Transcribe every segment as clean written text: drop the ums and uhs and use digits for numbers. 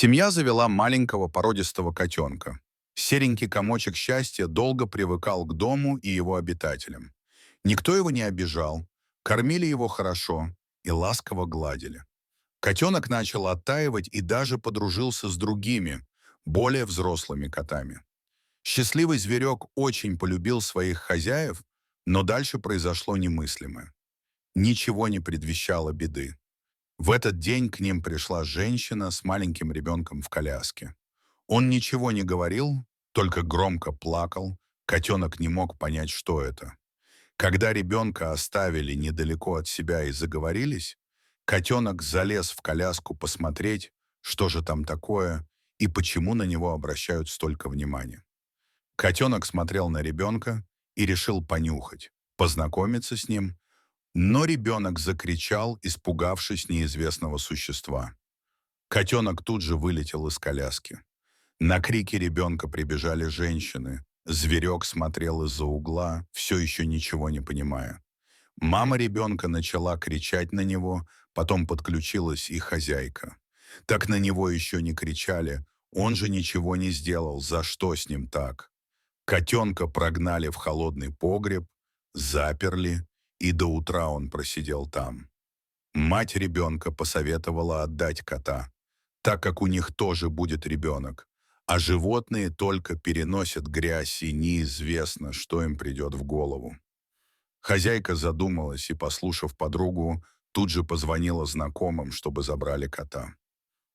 Семья завела маленького породистого котенка. Серенький комочек счастья долго привыкал к дому и его обитателям. Никто его не обижал, кормили его хорошо и ласково гладили. Котенок начал оттаивать и даже подружился с другими, более взрослыми котами. Счастливый зверек очень полюбил своих хозяев, но дальше произошло немыслимое. Ничего не предвещало беды. В этот день к ним пришла женщина с маленьким ребенком в коляске. Он ничего не говорил, только громко плакал, котенок не мог понять, что это. Когда ребенка оставили недалеко от себя и заговорились, котенок залез в коляску посмотреть, что же там такое и почему на него обращают столько внимания. Котенок смотрел на ребенка и решил понюхать, познакомиться с ним, но ребенок закричал, испугавшись неизвестного существа. Котенок тут же вылетел из коляски. На крики ребенка прибежали женщины. Зверек смотрел из-за угла, все еще ничего не понимая. Мама ребенка начала кричать на него, потом подключилась и хозяйка. Так на него еще не кричали, он же ничего не сделал, за что с ним так? Котенка прогнали в холодный погреб, заперли, и до утра он просидел там. Мать ребенка посоветовала отдать кота, так как у них тоже будет ребенок, а животные только переносят грязь, и неизвестно, что им придет в голову. Хозяйка задумалась и, послушав подругу, тут же позвонила знакомым, чтобы забрали кота.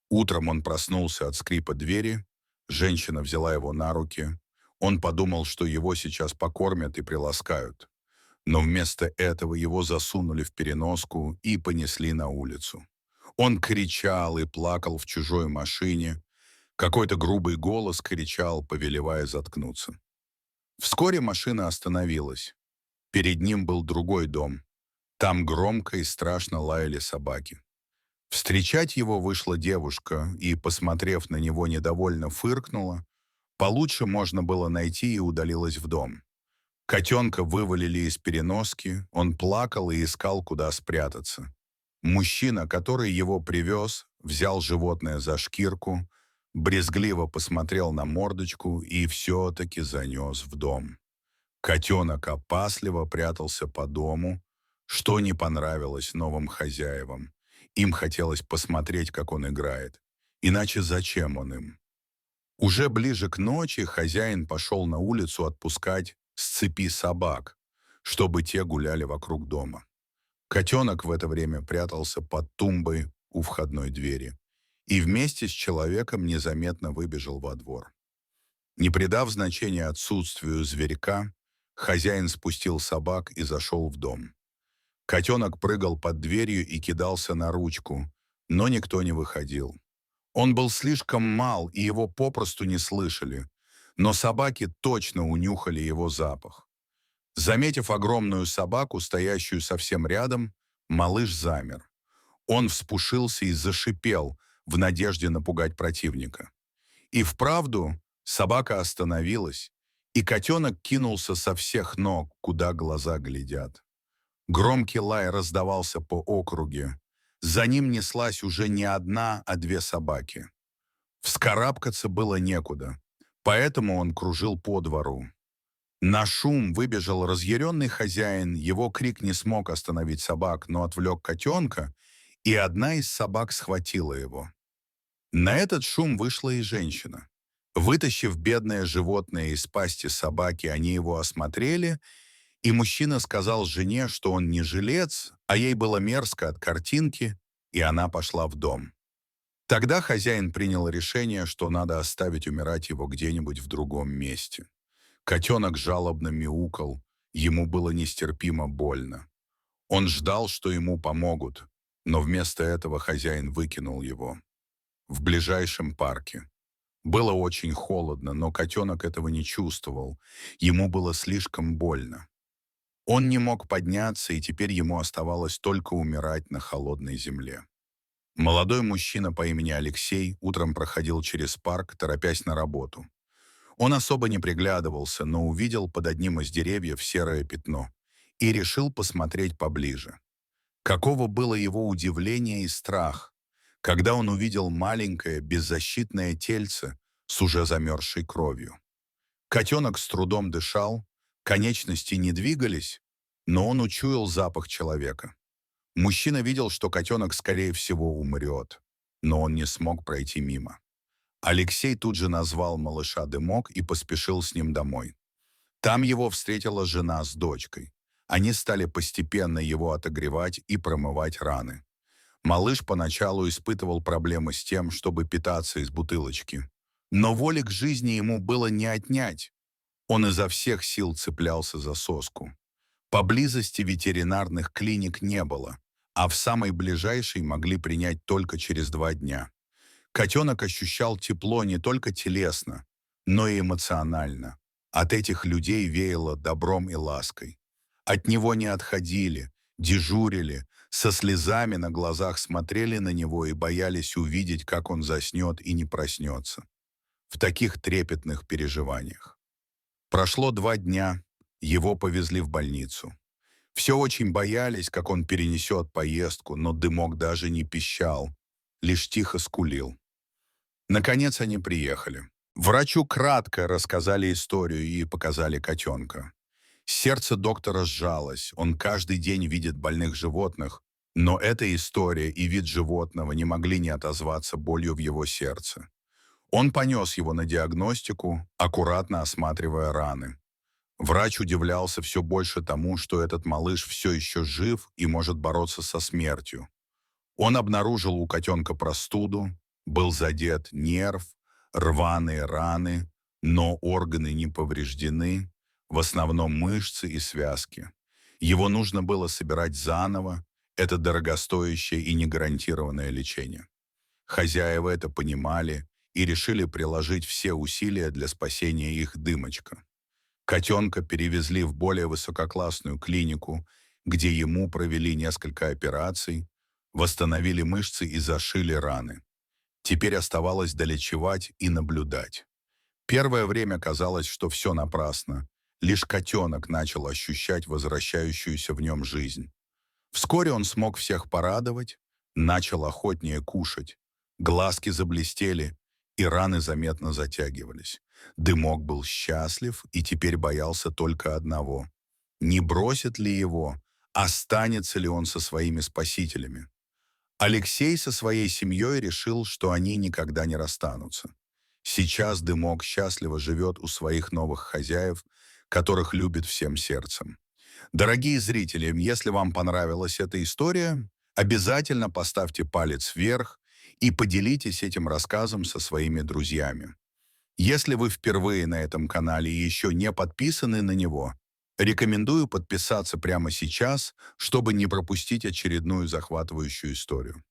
Утром он проснулся от скрипа двери, женщина взяла его на руки. Он подумал, что его сейчас покормят и приласкают. Но вместо этого его засунули в переноску и понесли на улицу. Он кричал и плакал в чужой машине. Какой-то грубый голос кричал, повелевая заткнуться. Вскоре машина остановилась. Перед ним был другой дом. Там громко и страшно лаяли собаки. Встречать его вышла девушка и, посмотрев на него, недовольно фыркнула. Получше можно было найти и удалилась в дом. Котенка вывалили из переноски, он плакал и искал, куда спрятаться. Мужчина, который его привез, взял животное за шкирку, брезгливо посмотрел на мордочку и все-таки занес в дом. Котенок опасливо прятался по дому, что не понравилось новым хозяевам. Им хотелось посмотреть, как он играет. Иначе зачем он им? Уже ближе к ночи хозяин пошел на улицу отпускать с цепи собак, чтобы те гуляли вокруг дома. Котенок в это время прятался под тумбой у входной двери и вместе с человеком незаметно выбежал во двор. Не придав значения отсутствию зверька, хозяин спустил собак и зашел в дом. Котенок прыгал под дверью и кидался на ручку, но никто не выходил. Он был слишком мал, и его попросту не слышали, но собаки точно унюхали его запах. Заметив огромную собаку, стоящую совсем рядом, малыш замер. Он вспушился и зашипел в надежде напугать противника. И вправду собака остановилась, и котенок кинулся со всех ног, куда глаза глядят. Громкий лай раздавался по округе. За ним неслась уже не одна, а две собаки. Вскарабкаться было некуда, поэтому он кружил по двору. На шум выбежал разъяренный хозяин, его крик не смог остановить собак, но отвлек котенка, и одна из собак схватила его. На этот шум вышла и женщина. Вытащив бедное животное из пасти собаки, они его осмотрели, и мужчина сказал жене, что он не жилец, а ей было мерзко от картинки, и она пошла в дом. Тогда хозяин принял решение, что надо оставить умирать его где-нибудь в другом месте. Котенок жалобно мяукал, ему было нестерпимо больно. Он ждал, что ему помогут, но вместо этого хозяин выкинул его в ближайшем парке. Было очень холодно, но котенок этого не чувствовал, ему было слишком больно. Он не мог подняться, и теперь ему оставалось только умирать на холодной земле. Молодой мужчина по имени Алексей утром проходил через парк, торопясь на работу. Он особо не приглядывался, но увидел под одним из деревьев серое пятно и решил посмотреть поближе. Каково было его удивление и страх, когда он увидел маленькое беззащитное тельце с уже замерзшей кровью. Котенок с трудом дышал, конечности не двигались, но он учуял запах человека. Мужчина видел, что котенок, скорее всего, умрет, но он не смог пройти мимо. Алексей тут же назвал малыша Дымок и поспешил с ним домой. Там его встретила жена с дочкой. Они стали постепенно его отогревать и промывать раны. Малыш поначалу испытывал проблемы с тем, чтобы питаться из бутылочки. Но воли к жизни ему было не отнять. Он изо всех сил цеплялся за соску. Поблизости ветеринарных клиник не было, а в самой ближайшей могли принять только через 2 дня. Котенок ощущал тепло не только телесно, но и эмоционально. От этих людей веяло добром и лаской. От него не отходили, дежурили, со слезами на глазах смотрели на него и боялись увидеть, как он заснет и не проснется. В таких трепетных переживаниях. Прошло 2 дня, его повезли в больницу. Все очень боялись, как он перенесет поездку, но Дымок даже не пищал, лишь тихо скулил. Наконец они приехали. Врачу кратко рассказали историю и показали котенка. Сердце доктора сжалось, он каждый день видит больных животных, но эта история и вид животного не могли не отозваться болью в его сердце. Он понес его на диагностику, аккуратно осматривая раны. Врач удивлялся все больше тому, что этот малыш все еще жив и может бороться со смертью. Он обнаружил у котенка простуду, был задет нерв, рваные раны, но органы не повреждены, в основном мышцы и связки. Его нужно было собирать заново, это дорогостоящее и негарантированное лечение. Хозяева это понимали и решили приложить все усилия для спасения их Дымочка. Котенка перевезли в более высококлассную клинику, где ему провели несколько операций, восстановили мышцы и зашили раны. Теперь оставалось долечевать и наблюдать. Первое время казалось, что все напрасно. Лишь котенок начал ощущать возвращающуюся в нем жизнь. Вскоре он смог всех порадовать, начал охотнее кушать. Глазки заблестели, и раны заметно затягивались. Дымок был счастлив и теперь боялся только одного. Не бросит ли его, останется ли он со своими спасителями? Алексей со своей семьей решил, что они никогда не расстанутся. Сейчас Дымок счастливо живет у своих новых хозяев, которых любит всем сердцем. Дорогие зрители, если вам понравилась эта история, обязательно поставьте палец вверх и поделитесь этим рассказом со своими друзьями. Если вы впервые на этом канале и еще не подписаны на него, рекомендую подписаться прямо сейчас, чтобы не пропустить очередную захватывающую историю.